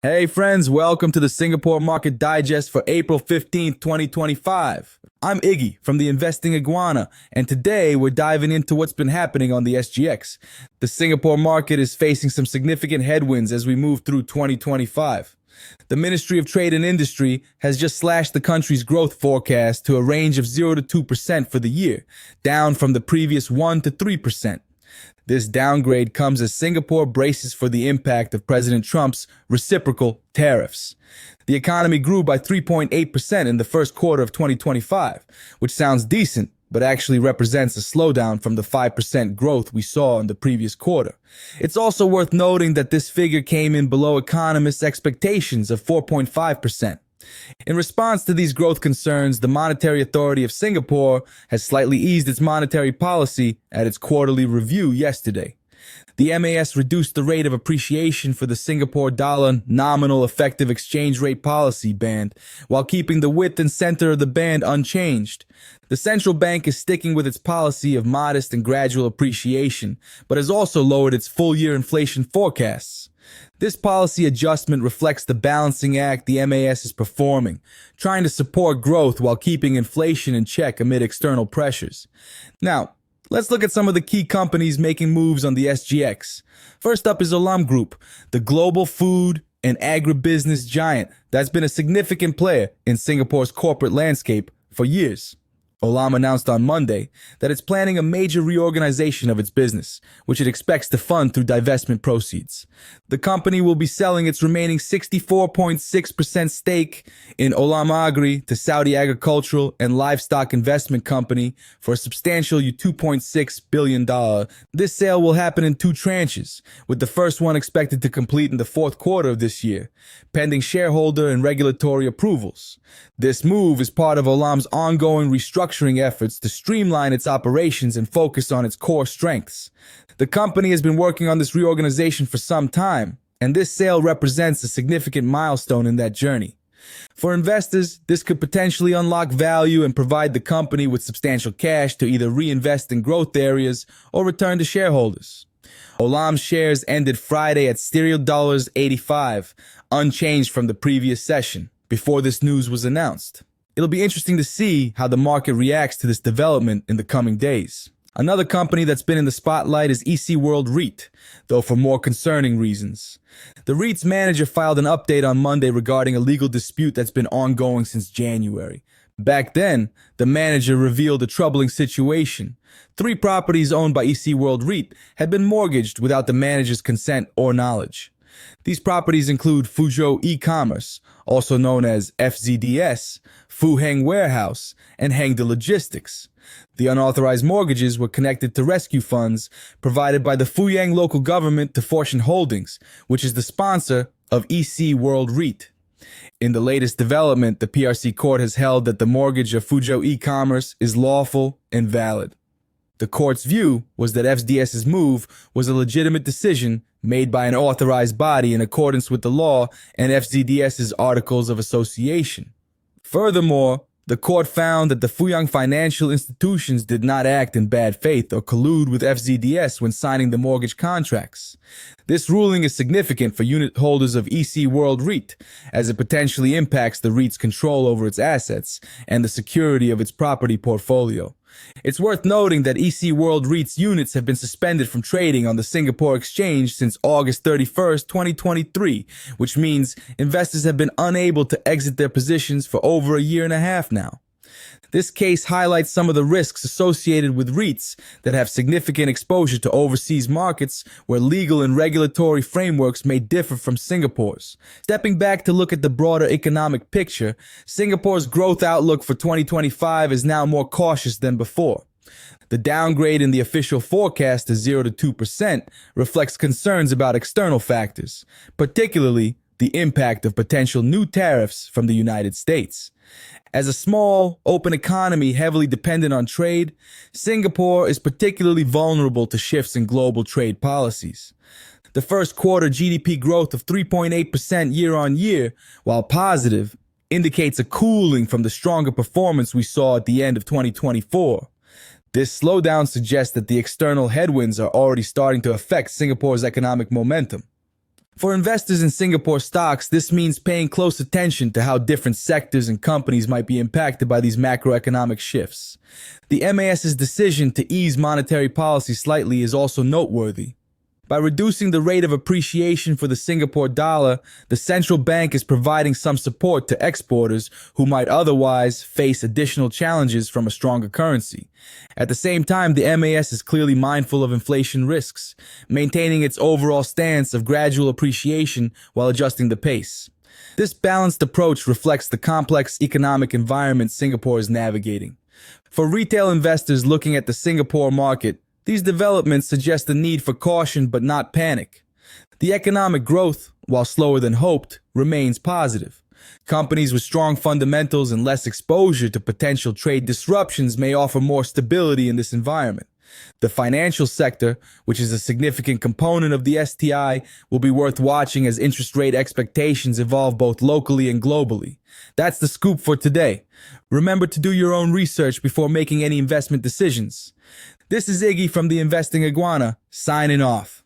Hey friends, welcome to the Singapore Market Digest for April 15th, 2025. I'm Iggy from the Investing Iguana, and today we're diving into what's been happening on the SGX. The Singapore market is facing some significant headwinds as we move through 2025. The Ministry of Trade and Industry has just slashed the country's growth forecast to a range of 0 to 2% for the year, down from the previous 1 to 3%. This downgrade comes as Singapore braces for the impact of President Trump's reciprocal tariffs. The economy grew by 3.8% in the first quarter of 2025, which sounds decent, but actually represents a slowdown from the 5% growth we saw in the previous quarter. It's also worth noting that this figure came in below economists' expectations of 4.5%. In response to these growth concerns, the Monetary Authority of Singapore has slightly eased its monetary policy at its quarterly review yesterday. The MAS reduced the rate of appreciation for the Singapore dollar nominal effective exchange rate policy band, while keeping the width and center of the band unchanged. The central bank is sticking with its policy of modest and gradual appreciation, but has also lowered its full-year inflation forecasts. This policy adjustment reflects the balancing act the MAS is performing, trying to support growth while keeping inflation in check amid external pressures. Now, let's look at some of the key companies making moves on the SGX. First up is Olam Group, the global food and agribusiness giant that's been a significant player in Singapore's corporate landscape for years. Olam announced on Monday that it's planning a major reorganization of its business, which it expects to fund through divestment proceeds. The company will be selling its remaining 64.6% stake in Olam Agri to Saudi Agricultural and Livestock Investment Company for a substantial $2.6 billion. This sale will happen in two tranches, with the first one expected to complete in the fourth quarter of this year, pending shareholder and regulatory approvals. This move is part of Olam's ongoing restructuring efforts to streamline its operations and focus on its core strengths. The company has been working on this reorganization for some time, and this sale represents a significant milestone in that journey. For investors, this could potentially unlock value and provide the company with substantial cash to either reinvest in growth areas or return to shareholders. Olam's shares ended Friday at $85, unchanged from the previous session, before this news was announced. It'll be interesting to see how the market reacts to this development in the coming days. Another company that's been in the spotlight is EC World REIT, though for more concerning reasons. The REIT's manager filed an update on Monday regarding a legal dispute that's been ongoing since January. Back then, the manager revealed a troubling situation. 3 properties owned by EC World REIT had been mortgaged without the manager's consent or knowledge. These properties include Fuzhou E-Commerce, also known as FZDS, Fu Heng Warehouse, and Hengda Logistics. The unauthorized mortgages were connected to rescue funds provided by the Fuyang local government to Fortune Holdings, which is the sponsor of EC World REIT. In the latest development, the PRC court has held that the mortgage of Fuzhou E-Commerce is lawful and valid. The court's view was that FZDS's move was a legitimate decision made by an authorized body in accordance with the law and FZDS's Articles of Association. Furthermore, the court found that the Fuyang financial institutions did not act in bad faith or collude with FZDS when signing the mortgage contracts. This ruling is significant for unit holders of EC World REIT, as it potentially impacts the REIT's control over its assets and the security of its property portfolio. It's worth noting that EC World REIT's units have been suspended from trading on the Singapore Exchange since August 31st, 2023, which means investors have been unable to exit their positions for over a year and a half now. This case highlights some of the risks associated with REITs that have significant exposure to overseas markets where legal and regulatory frameworks may differ from Singapore's. Stepping back to look at the broader economic picture, Singapore's growth outlook for 2025 is now more cautious than before. The downgrade in the official forecast to 0 to 2% reflects concerns about external factors, particularly the impact of potential new tariffs from the United States. As a small, open economy heavily dependent on trade, Singapore is particularly vulnerable to shifts in global trade policies. The first quarter GDP growth of 3.8% year-on-year, while positive, indicates a cooling from the stronger performance we saw at the end of 2024. This slowdown suggests that the external headwinds are already starting to affect Singapore's economic momentum. For investors in Singapore stocks, this means paying close attention to how different sectors and companies might be impacted by these macroeconomic shifts. The MAS's decision to ease monetary policy slightly is also noteworthy. By reducing the rate of appreciation for the Singapore dollar, the central bank is providing some support to exporters who might otherwise face additional challenges from a stronger currency. At the same time, the MAS is clearly mindful of inflation risks, maintaining its overall stance of gradual appreciation while adjusting the pace. This balanced approach reflects the complex economic environment Singapore is navigating. For retail investors looking at the Singapore market, these developments suggest the need for caution but not panic. The economic growth, while slower than hoped, remains positive. Companies with strong fundamentals and less exposure to potential trade disruptions may offer more stability in this environment. The financial sector, which is a significant component of the STI, will be worth watching as interest rate expectations evolve both locally and globally. That's the scoop for today. Remember to do your own research before making any investment decisions. This is Iggy from the Investing Iguana, signing off.